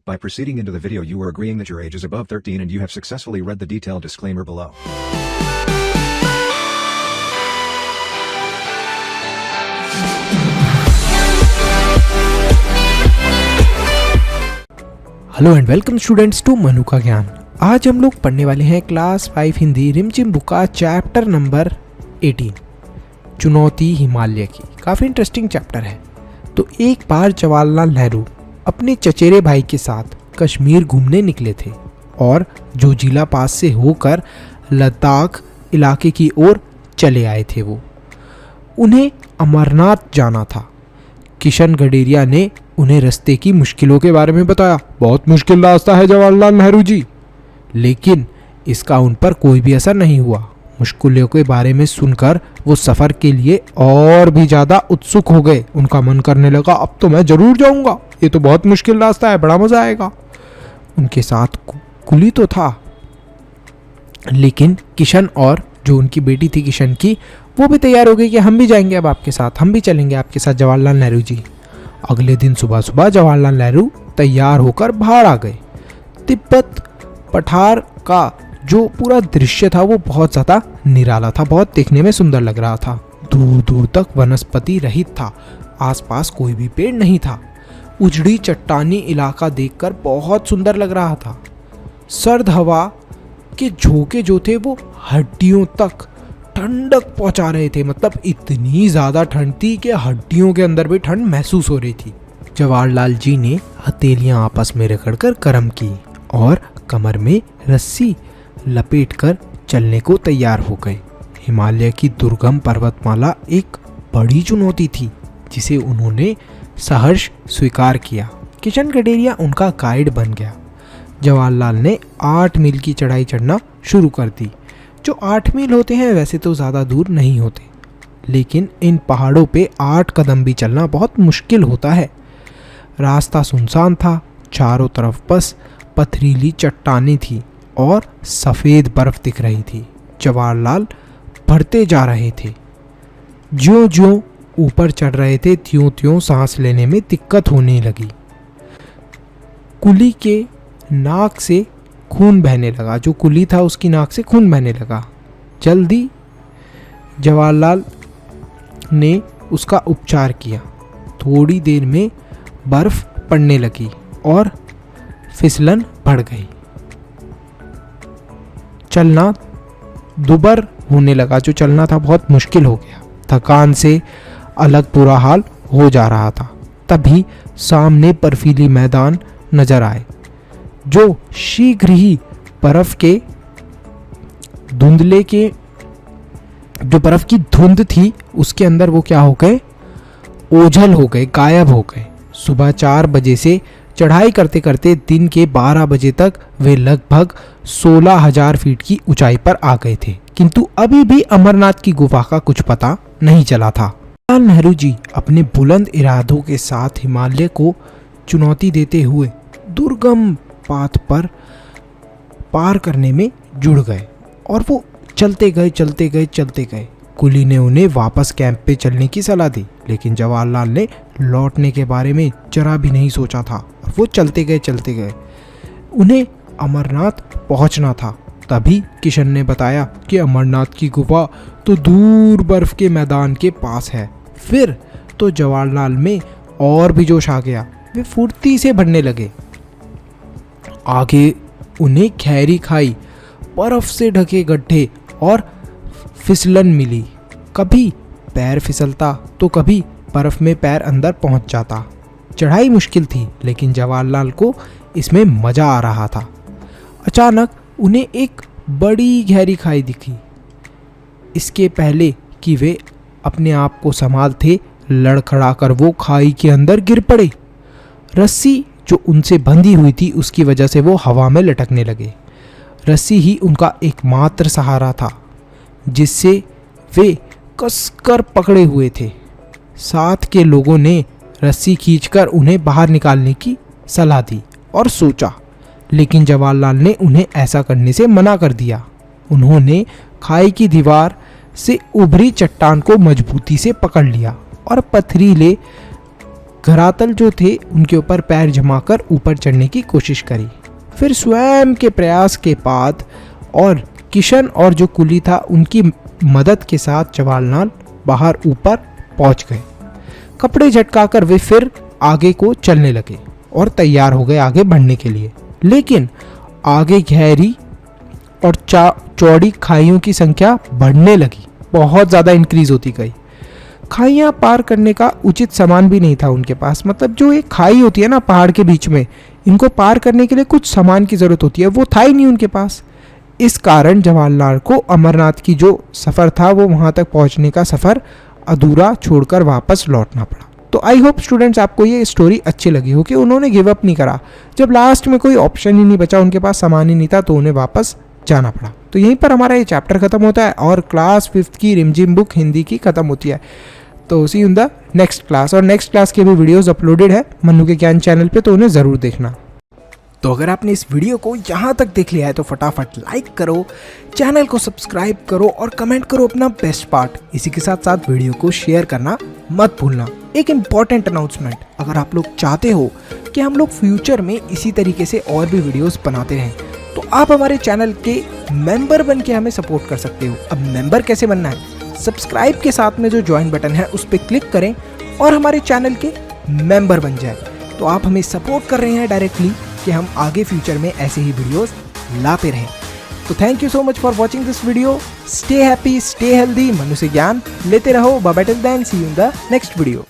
By proceeding into the video, you are agreeing that your age is above 13 and you have successfully read the detailed disclaimer below. Hello and welcome students to Manu का ज्ञान। आज हम लोग पढ़ने वाले हैं class 5 Hindi रिमझिम book का चैप्टर नंबर 18 चुनौती हिमालय की। काफ़ी इंटरेस्टिंग चैप्टर है। तो एक बार जवाहरलाल नेहरू अपने चचेरे भाई के साथ कश्मीर घूमने निकले थे और जोजिला पास से होकर लद्दाख इलाके की ओर चले आए थे। उन्हें अमरनाथ जाना था। किशन गडेरिया ने उन्हें रास्ते की मुश्किलों के बारे में बताया। बहुत मुश्किल रास्ता है जवाहरलाल नेहरू जी। लेकिन इसका उन पर कोई भी असर नहीं हुआ। मुश्किलों के बारे में सुनकर वो सफ़र के लिए और भी ज़्यादा उत्सुक हो गए। उनका मन करने लगा, अब तो मैं ज़रूर जाऊंगा, ये तो बहुत मुश्किल रास्ता है, बड़ा मज़ा आएगा। उनके साथ कुली तो था, लेकिन किशन और जो उनकी बेटी थी किशन की, वो भी तैयार हो गई कि हम भी जाएंगे अब आपके साथ, हम भी चलेंगे आपके साथ जवाहरलाल नेहरू जी। अगले दिन सुबह सुबह जवाहरलाल नेहरू तैयार होकर बाहर आ गए। तिब्बत पठार का जो पूरा दृश्य था वो बहुत ज़्यादा निराला था, बहुत देखने में सुंदर लग रहा था। दूर दूर तक वनस्पति रहित था, आसपास कोई भी पेड़ नहीं था। उजड़ी चट्टानी इलाका देखकर बहुत सुंदर लग रहा था। सर्द हवा के झोंके जो थे वो हड्डियों तक ठंडक पहुंचा रहे थे। मतलब इतनी ज़्यादा ठंड थी कि हड्डियों के अंदर भी ठंड महसूस हो रही थी। जवाहरलाल जी ने हथेलियां आपस में रगड़कर गर्म की और कमर में रस्सी लपेटकर चलने को तैयार हो गए। हिमालय की दुर्गम पर्वतमाला एक बड़ी चुनौती थी जिसे उन्होंने सहर्ष स्वीकार किया। किशन गडेरिया उनका गाइड बन गया। जवाहरलाल ने 8 मील की चढ़ाई चढ़ना शुरू कर दी। जो 8 मील होते हैं वैसे तो ज़्यादा दूर नहीं होते, लेकिन इन पहाड़ों पे 8 कदम भी चलना बहुत मुश्किल होता है। रास्ता सुनसान था, चारों तरफ बस पथरीली चट्टानें थी और सफ़ेद बर्फ दिख रही थी। जवाहरलाल बढ़ते जा रहे थे। ज्यों ज्यों ऊपर चढ़ रहे थे त्यों त्यों सांस लेने में दिक्कत होने लगी। कुली के नाक से खून बहने लगा। जो कुली था उसकी नाक से खून बहने लगा। जल्दी जवाहरलाल ने उसका उपचार किया। थोड़ी देर में बर्फ पड़ने लगी और फिसलन बढ़ गई। चलना दुबर होने लगा। जो चलना था बहुत मुश्किल हो गया। थकान से अलग बुरा हाल हो जा रहा था। तभी सामने बर्फीली मैदान नजर आए जो शीघ्र ही बर्फ की धुंध थी उसके अंदर वो क्या हो गए, ओझल हो गए, गायब हो गए। सुबह 4 बजे से चढ़ाई करते करते दिन के 12 बजे तक वे लगभग 16,000 फीट की ऊंचाई पर आ गए थे, किंतु अभी भी अमरनाथ की गुफा का कुछ पता नहीं चला था। जवाहरलाल नेहरू जी अपने बुलंद इरादों के साथ हिमालय को चुनौती देते हुए दुर्गम पाथ पर पार करने में जुड़ गए और वो चलते गए। कुली ने उन्हें वापस कैंप पे चलने की सलाह दी, लेकिन जवाहरलाल ने लौटने के बारे में जरा भी नहीं सोचा था और वो चलते गए। उन्हें अमरनाथ पहुंचना था। तभी किशन ने बताया कि अमरनाथ की गुफा तो दूर बर्फ के मैदान के पास है। फिर तो जवाहरलाल में और भी जोश आ गया। वे फुर्ती से बढ़ने लगे। आगे उन्हें गहरी खाई, बर्फ से ढके गड्ढे और फिसलन मिली। कभी पैर फिसलता तो कभी बर्फ में पैर अंदर पहुंच जाता। चढ़ाई मुश्किल थी, लेकिन जवाहरलाल को इसमें मज़ा आ रहा था। अचानक उन्हें एक बड़ी गहरी खाई दिखी। इसके पहले कि वे अपने आप को संभालते, लड़खड़ाकर वो खाई के अंदर गिर पड़े। रस्सी जो उनसे बंधी हुई थी उसकी वजह से वो हवा में लटकने लगे। रस्सी ही उनका एकमात्र सहारा था जिससे वे कसकर पकड़े हुए थे। साथ के लोगों ने रस्सी खींचकर उन्हें बाहर निकालने की सलाह दी और सोचा, लेकिन जवाहरलाल ने उन्हें ऐसा करने से मना कर दिया। उन्होंने खाई की दीवार से उभरी चट्टान को मजबूती से पकड़ लिया और पथरीले धरातल जो थे उनके ऊपर पैर जमाकर ऊपर चढ़ने की कोशिश करी। फिर स्वयं के प्रयास के बाद और किशन और जो कुली था उनकी मदद के साथ जवाहरलाल बाहर ऊपर पहुंच गए। कपड़े झटकाकर वे फिर आगे को चलने लगे और तैयार हो गए आगे बढ़ने के लिए। लेकिन आगे गहरी और चौड़ी खाइयों की संख्या बढ़ने लगी, बहुत ज़्यादा इंक्रीज होती गई। खाइयाँ पार करने का उचित सामान भी नहीं था उनके पास। मतलब जो एक खाई होती है ना पहाड़ के बीच में, इनको पार करने के लिए कुछ सामान की ज़रूरत होती है, वो था ही नहीं उनके पास। इस कारण जवाहरलाल को अमरनाथ की जो सफ़र था वो वहाँ तक पहुँचने का सफ़र अधूरा छोड़कर वापस लौटना पड़ा। तो आई होप स्टूडेंट्स आपको ये स्टोरी अच्छी लगी हो कि उन्होंने गिव अप नहीं करा। जब लास्ट में कोई ऑप्शन ही नहीं बचा, उनके पास सामान ही नहीं था, तो उन्हें वापस जाना पड़ा। तो यहीं पर हमारा ये चैप्टर खत्म होता है और क्लास 5th की रिमझिम बुक हिंदी की खत्म होती है। तो सी इन द नेक्स्ट क्लास। और नेक्स्ट क्लास के भी वीडियोस अपलोडेड है मन्नू के ज्ञान चैनल पे, तो उन्हें ज़रूर देखना। तो अगर आपने इस वीडियो को यहाँ तक देख लिया है तो फटाफट लाइक करो, चैनल को सब्सक्राइब करो और कमेंट करो अपना बेस्ट पार्ट। इसी के साथ साथ वीडियो को शेयर करना मत भूलना। एक इम्पॉर्टेंट अनाउंसमेंट, अगर आप लोग चाहते हो कि हम लोग फ्यूचर में इसी तरीके से और भी वीडियोस बनाते रहें तो आप हमारे चैनल के मेंबर बन के हमें सपोर्ट कर सकते हो। अब मेंबर कैसे बनना है? सब्सक्राइब के साथ में जो ज्वाइन बटन है उस पर क्लिक करें और हमारे चैनल के मेंबर बन जाए। तो आप हमें सपोर्ट कर रहे हैं डायरेक्टली कि हम आगे फ्यूचर में ऐसे ही वीडियोस लाते रहें। तो thank you so much for watching this video. Stay happy, stay healthy, Manu से ज्ञान लेते रहो। Bye bye till then, see you in the next video.